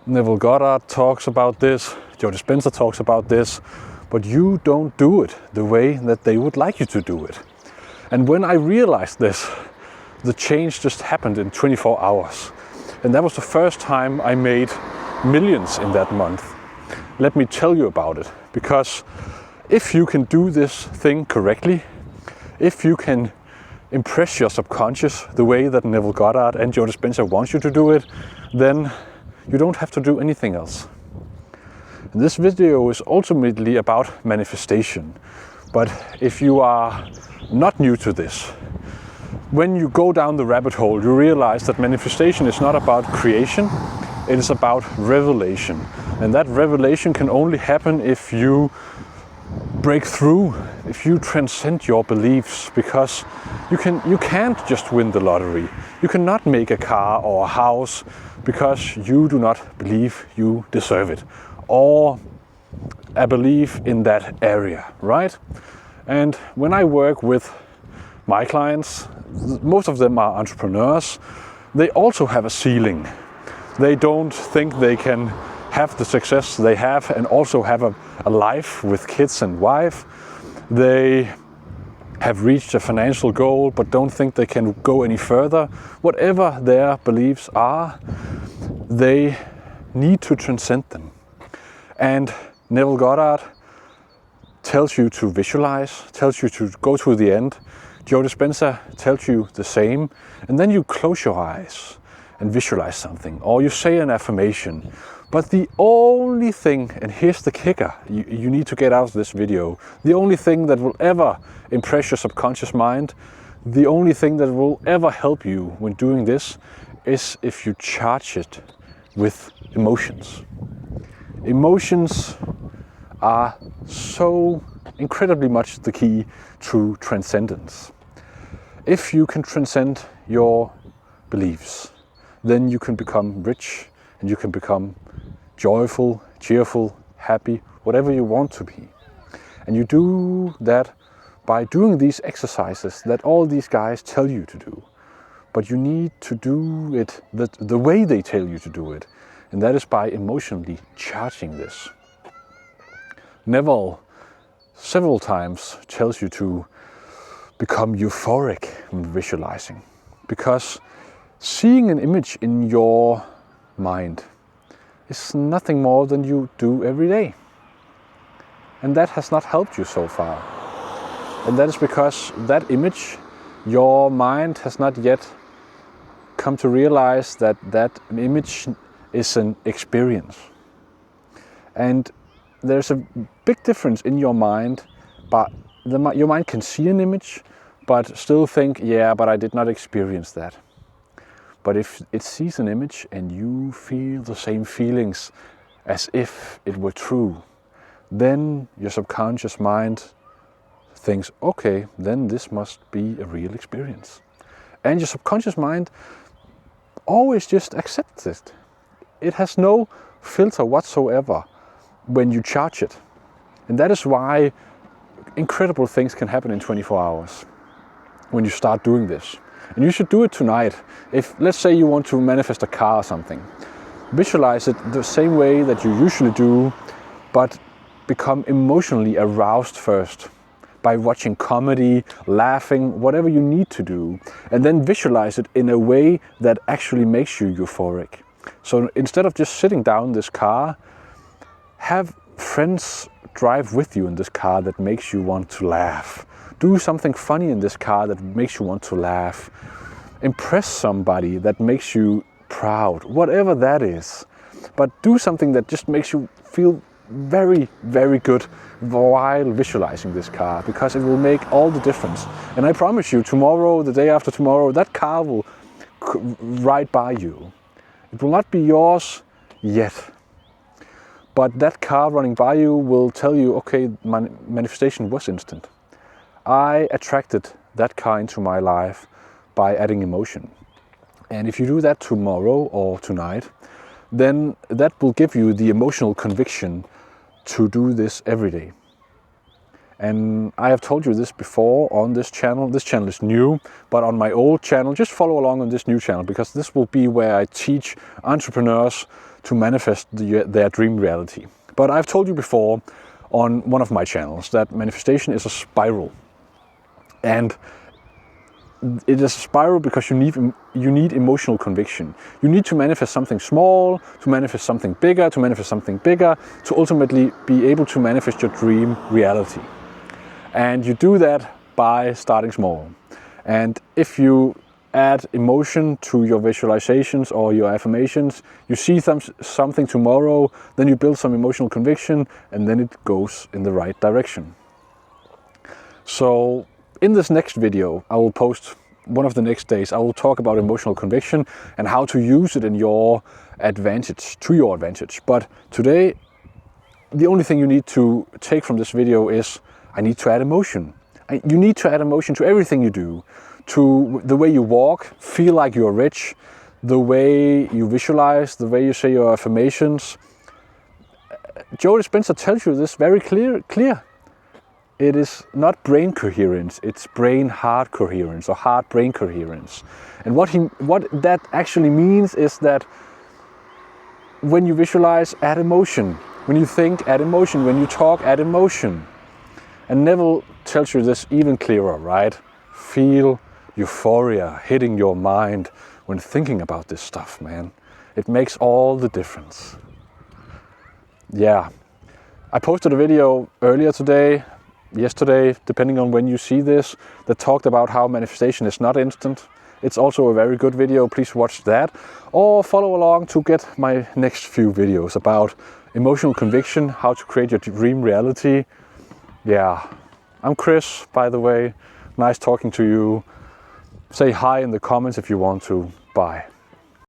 Neville Goddard talks about this, Joe Dispenza talks about this, but you don't do it the way that they would like you to do it. And when I realized this, the change just happened in 24 hours. And that was the first time I made millions in that month. Let me tell you about it, because if you can do this thing correctly, if you can impress your subconscious the way that Neville Goddard and Joe Dispenza wants you to do it, then you don't have to do anything else. And this video is ultimately about manifestation. But if you are not new to this, when you go down the rabbit hole, you realize that manifestation is not about creation, it is about revelation. And that revelation can only happen if you break through, if you transcend your beliefs, because you can't just win the lottery. You cannot make a car or a house because you do not believe you deserve it, or a belief in that area, right? And when I work with my clients, most of them are entrepreneurs, they also have a ceiling. They don't think they can have the success they have and also have a life with kids and wife. They have reached a financial goal but don't think they can go any further. Whatever their beliefs are, they need to transcend them. And Neville Goddard tells you to visualize, tells you to go to the end. Joe Dispenza tells you the same. And then you close your eyes and visualize something, or you say an affirmation. But the only thing, and here's the kicker, you need to get out of this video, the only thing that will ever impress your subconscious mind, the only thing that will ever help you when doing this is if you charge it with emotions. Emotions are so incredibly much the key to transcendence. If you can transcend your beliefs, then you can become rich and you can become joyful, cheerful, happy, whatever you want to be. And you do that by doing these exercises that all these guys tell you to do. But you need to do it the way they tell you to do it. And that is by emotionally charging this. Neville several times tells you to become euphoric when visualizing, because seeing an image in your mind is nothing more than you do every day. And that has not helped you so far. And that is because that image, your mind has not yet come to realize that that image is an experience. And there's a big difference in your mind, but your mind can see an image, but still think, yeah, but I did not experience that. But if it sees an image and you feel the same feelings as if it were true, then your subconscious mind thinks, okay, then this must be a real experience. And your subconscious mind always just accepts it. It has no filter whatsoever when you charge it. And that is why incredible things can happen in 24 hours when you start doing this. And you should do it tonight. If, let's say, you want to manifest a car or something, visualize it the same way that you usually do, but become emotionally aroused first by watching comedy, laughing, whatever you need to do, and then visualize it in a way that actually makes you euphoric. So instead of just sitting down in this car, have friends drive with you in this car that makes you want to laugh. Do something funny in this car that makes you want to laugh. Impress somebody that makes you proud, whatever that is. But do something that just makes you feel very, very good while visualizing this car, because it will make all the difference. And I promise you, tomorrow, the day after tomorrow, that car will ride by you. It will not be yours yet. But that car running by you will tell you, okay, my manifestation was instant. I attracted that car into my life by adding emotion. And if you do that tomorrow or tonight, then that will give you the emotional conviction to do this every day. And I have told you this before on this channel. This channel is new, but on my old channel, just follow along on this new channel, because this will be where I teach entrepreneurs to manifest their dream reality. But I've told you before on one of my channels that manifestation is a spiral. And it is a spiral because you need emotional conviction. You need to manifest something small, to manifest something bigger, to manifest something bigger, to ultimately be able to manifest your dream reality. And you do that by starting small. And if you add emotion to your visualizations or your affirmations, you see something tomorrow, then you build some emotional conviction, and then it goes in the right direction. So in this next video, I will post one of the next days, I will talk about emotional conviction and how to use it in your advantage, to your advantage. But today, the only thing you need to take from this video is I need to add emotion. You need to add emotion to everything you do, to the way you walk, feel like you're rich, the way you visualize, the way you say your affirmations. Joe Dispenza tells you this very clear. It is not brain coherence, it's brain-heart coherence or heart-brain coherence. And what that actually means is that when you visualize, add emotion. When you think, add emotion. When you talk, add emotion. And Neville tells you this even clearer, right? Feel euphoria hitting your mind when thinking about this stuff, man. It makes all the difference. Yeah. I posted a video earlier today, yesterday, depending on when you see this, that talked about how manifestation is not instant. It's also a very good video, please watch that. Or follow along to get my next few videos about emotional conviction, how to create your dream reality. Yeah, I'm Chris, by the way. Nice talking to you. Say hi in the comments if you want to. Bye.